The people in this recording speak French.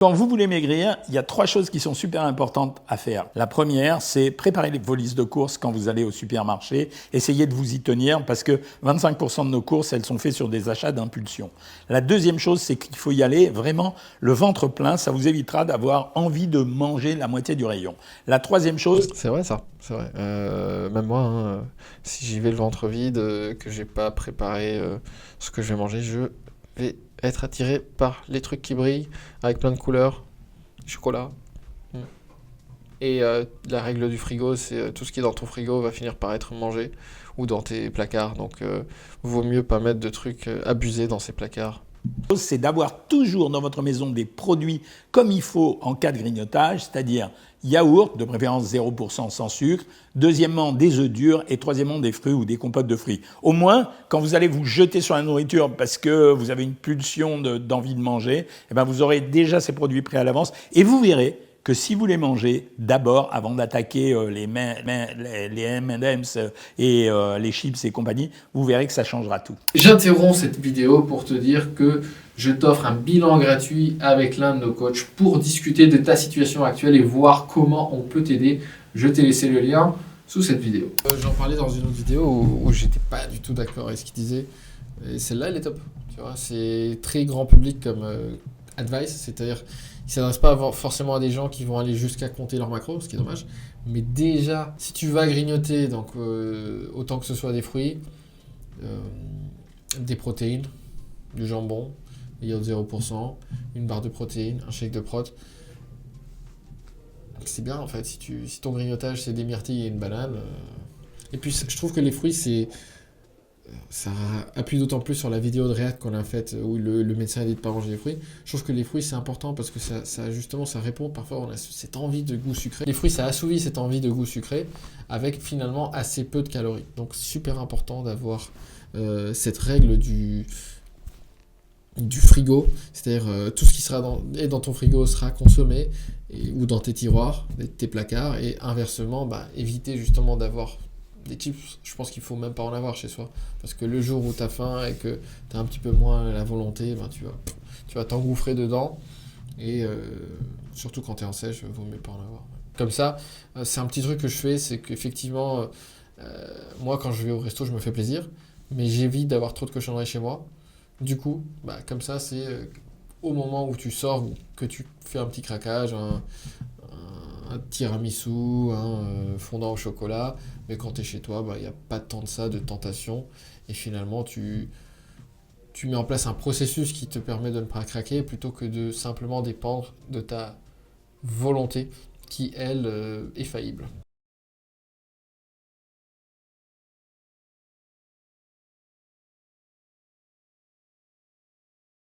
Quand vous voulez maigrir, il y a 3 choses qui sont super importantes à faire. La première, c'est préparer vos listes de courses quand vous allez au supermarché. Essayez de vous y tenir parce que 25% de nos courses, elles sont faites sur des achats d'impulsion. La deuxième chose, c'est qu'il faut y aller vraiment le ventre plein. Ça vous évitera d'avoir envie de manger la moitié du rayon. La troisième chose... C'est vrai ça, c'est vrai. Même moi, hein, si j'y vais le ventre vide, que j'ai pas préparé ce que je vais manger, je vais être attiré par les trucs qui brillent avec plein de couleurs, chocolat. Et la règle du frigo, c'est tout ce qui est dans ton frigo va finir par être mangé ou dans tes placards. Donc vaut mieux pas mettre de trucs abusés dans ces placards. C'est d'avoir toujours dans votre maison des produits comme il faut en cas de grignotage, c'est-à-dire yaourt, de préférence 0% sans sucre, deuxièmement des œufs durs et troisièmement des fruits ou des compotes de fruits. Au moins, quand vous allez vous jeter sur la nourriture parce que vous avez une pulsion d'envie de manger, eh ben vous aurez déjà ces produits prêts à l'avance et vous verrez que si vous les mangez d'abord, avant d'attaquer les M&M's et les chips et compagnie, vous verrez que ça changera tout. J'interromps cette vidéo pour te dire que je t'offre un bilan gratuit avec l'un de nos coachs pour discuter de ta situation actuelle et voir comment on peut t'aider. Je t'ai laissé le lien sous cette vidéo. J'en parlais dans une autre vidéo où j'étais pas du tout d'accord avec ce qu'il disait. Et celle-là, elle est top. Tu vois, c'est très grand public comme advice, c'est-à-dire il ne s'adresse pas forcément à des gens qui vont aller jusqu'à compter leurs macros, ce qui est dommage. Mais déjà, si tu vas grignoter, donc autant que ce soit des fruits, des protéines, du jambon, des yaourts 0%, une barre de protéines, un shake de prot, c'est bien en fait. Si ton grignotage c'est des myrtilles et une banane. Et puis je trouve que les fruits ça appuie d'autant plus sur la vidéo de Réac qu'on a faite où le médecin a dit de ne pas manger les fruits. Je trouve que les fruits c'est important parce que ça répond parfois on a cette envie de goût sucré. Les fruits ça assouvit cette envie de goût sucré avec finalement assez peu de calories. Donc super important d'avoir cette règle du frigo, c'est-à-dire tout ce qui sera dans ton frigo sera consommé ou dans tes tiroirs, tes placards et inversement éviter justement d'avoir des chips, je pense qu'il faut même pas en avoir chez soi. Parce que le jour où tu as faim et que tu as un petit peu moins la volonté, tu vas t'engouffrer dedans. Et surtout quand tu es en sèche, il vaut mieux pas en avoir. Comme ça, c'est un petit truc que je fais, c'est qu'effectivement, moi quand je vais au resto, je me fais plaisir. Mais j'évite d'avoir trop de cochonneries chez moi. Du coup, comme ça, c'est au moment où tu sors, que tu fais un petit craquage, un tiramisu, un fondant au chocolat, mais quand tu es chez toi, il n'y a pas tant de ça, de tentation, et finalement tu mets en place un processus qui te permet de ne pas craquer, plutôt que de simplement dépendre de ta volonté, qui elle est faillible.